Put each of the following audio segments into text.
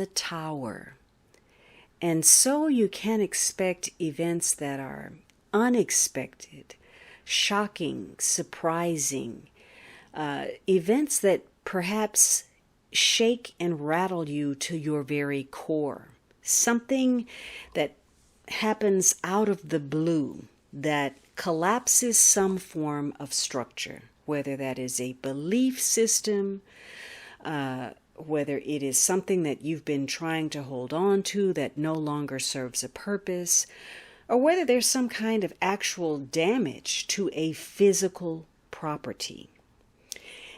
the Tower. And so you can expect events that are unexpected, shocking, surprising, events that perhaps shake and rattle you to your very core. Something that happens out of the blue that collapses some form of structure, whether that is a belief system, whether it is something that you've been trying to hold on to that no longer serves a purpose, or whether there's some kind of actual damage to a physical property.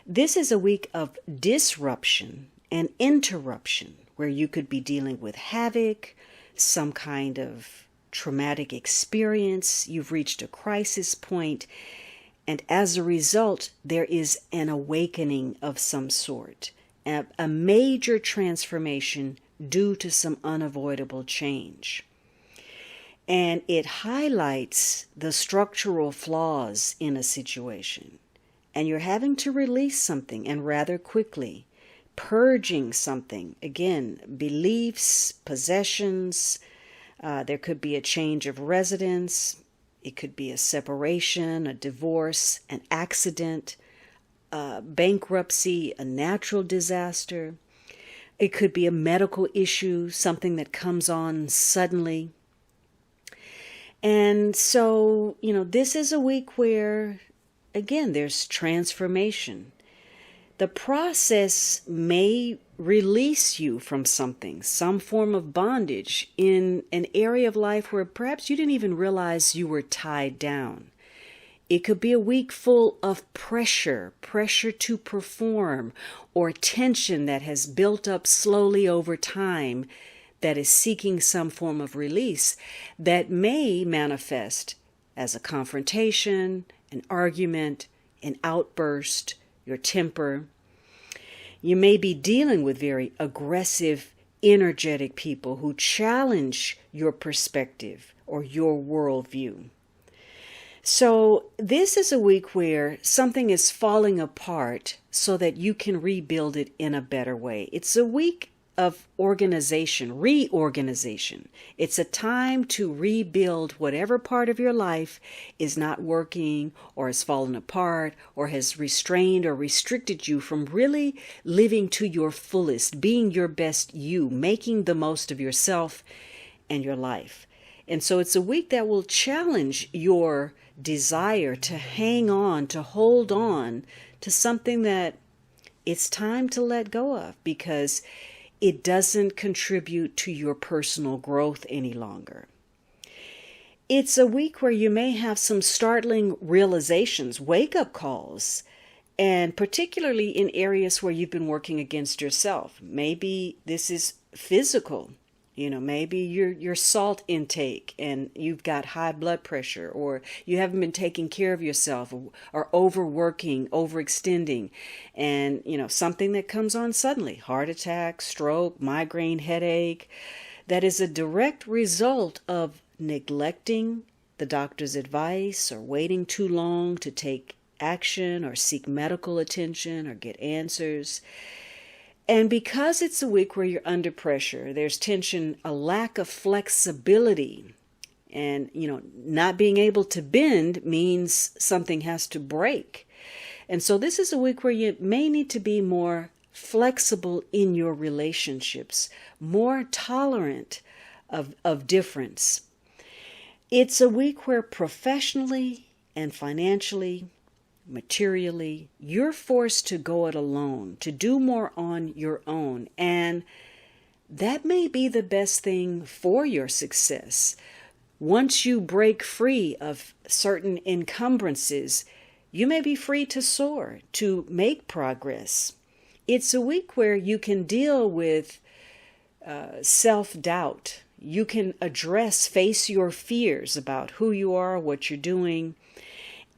This is a week of disruption and interruption, where you could be dealing with havoc, some kind of traumatic experience, you've reached a crisis point, and as a result, there is an awakening of some sort, a major transformation due to some unavoidable change. And it highlights the structural flaws in a situation. And you're having to release something, and rather quickly, purging something. Again, beliefs, possessions, there could be a change of residence. It could be a separation, a divorce, an accident, bankruptcy, a natural disaster. It could be a medical issue, something that comes on suddenly. And so, this is a week where, again, there's transformation. The process may release you from something, some form of bondage in an area of life where perhaps you didn't even realize you were tied down. It could be a week full of pressure to perform, or tension that has built up slowly over time that is seeking some form of release that may manifest as a confrontation, an argument, an outburst, your temper. You may be dealing with very aggressive, energetic people who challenge your perspective or your worldview. So this is a week where something is falling apart so that you can rebuild it in a better way. It's a week of organization, reorganization. It's a time to rebuild whatever part of your life is not working or has fallen apart or has restrained or restricted you from really living to your fullest, being your best you, making the most of yourself and your life. And so it's a week that will challenge your desire to hang on, to hold on to something that it's time to let go of, because it doesn't contribute to your personal growth any longer. It's a week where you may have some startling realizations, wake-up calls, and particularly in areas where you've been working against yourself. Maybe this is physical. Maybe your salt intake and you've got high blood pressure, or you haven't been taking care of yourself, or overworking, overextending, and something that comes on suddenly, heart attack, stroke, migraine, headache, that is a direct result of neglecting the doctor's advice or waiting too long to take action or seek medical attention or get answers. And because it's a week where you're under pressure, there's tension, a lack of flexibility, and, not being able to bend means something has to break. And so this is a week where you may need to be more flexible in your relationships, more tolerant of difference. It's a week where professionally and financially, materially, you're forced to go it alone, to do more on your own. And that may be the best thing for your success. Once you break free of certain encumbrances, you may be free to soar, to make progress. It's a week where you can deal with self-doubt. You can face your fears about who you are, what you're doing.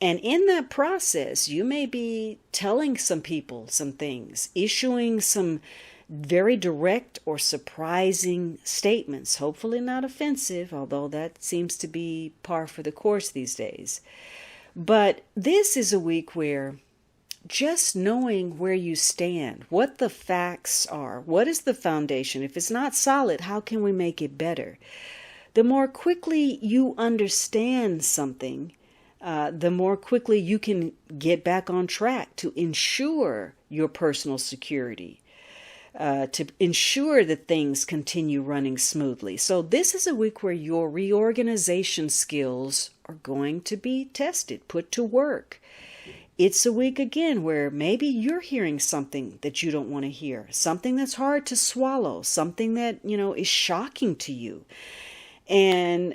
And in that process, you may be telling some people some things, issuing some very direct or surprising statements, hopefully not offensive, although that seems to be par for the course these days. But this is a week where just knowing where you stand, what the facts are, what is the foundation. If it's not solid, how can we make it better? The more quickly you understand something, the more quickly you can get back on track to ensure your personal security, to ensure that things continue running smoothly. So this is a week where your reorganization skills are going to be tested, put to work. It's a week again where maybe you're hearing something that you don't want to hear, something that's hard to swallow, something that, is shocking to you. And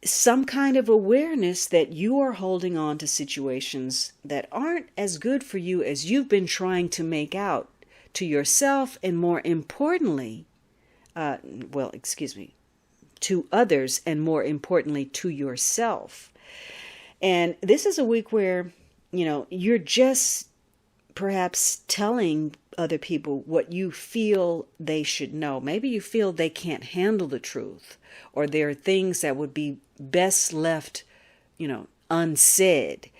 some kind of awareness that you are holding on to situations that aren't as good for you as you've been trying to make out to yourself, and more importantly, to others, and more importantly, to yourself. And this is a week where, you're just perhaps telling other people what you feel they should know. Maybe you feel they can't handle the truth, or there are things that would be best left, unsaid.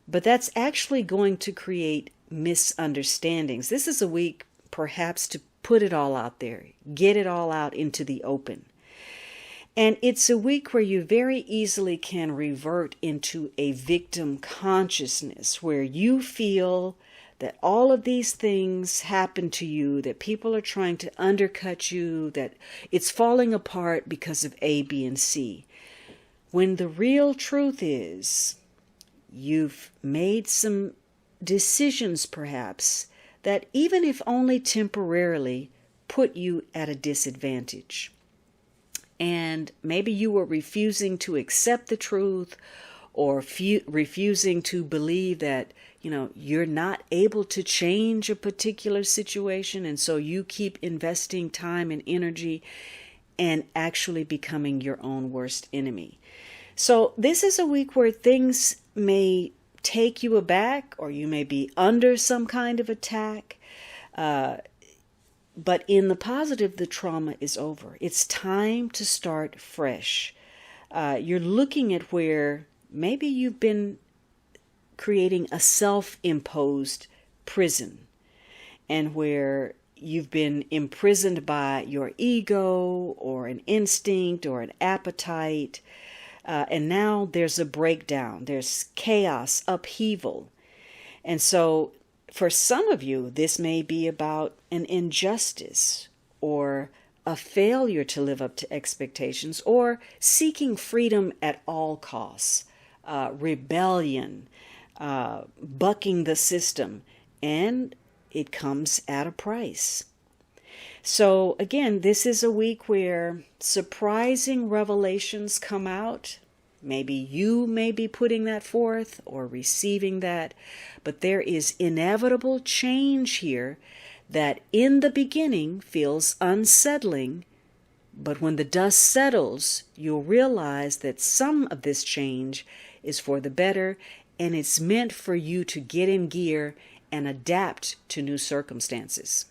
But that's actually going to create misunderstandings. This is a week perhaps to put it all out there, get it all out into the open. And it's a week where you very easily can revert into a victim consciousness, where you feel that all of these things happen to you, that people are trying to undercut you, that it's falling apart because of A, B, and C. When the real truth is, you've made some decisions perhaps that, even if only temporarily, put you at a disadvantage. And maybe you were refusing to accept the truth, or refusing to believe that, you're not able to change a particular situation. And so you keep investing time and energy and actually becoming your own worst enemy. So this is a week where things may take you aback, or you may be under some kind of attack. But in the positive, the trauma is over. It's time to start fresh. You're looking at where maybe you've been creating a self-imposed prison, and where you've been imprisoned by your ego, or an instinct, or an appetite. And now there's a breakdown. There's chaos, upheaval. And so for some of you, this may be about an injustice, or a failure to live up to expectations, or seeking freedom at all costs, rebellion, bucking the system, and it comes at a price. So again, this is a week where surprising revelations come out. Maybe you may be putting that forth or receiving that, but there is inevitable change here that in the beginning feels unsettling, but when the dust settles, you'll realize that some of this change is for the better, and it's meant for you to get in gear and adapt to new circumstances.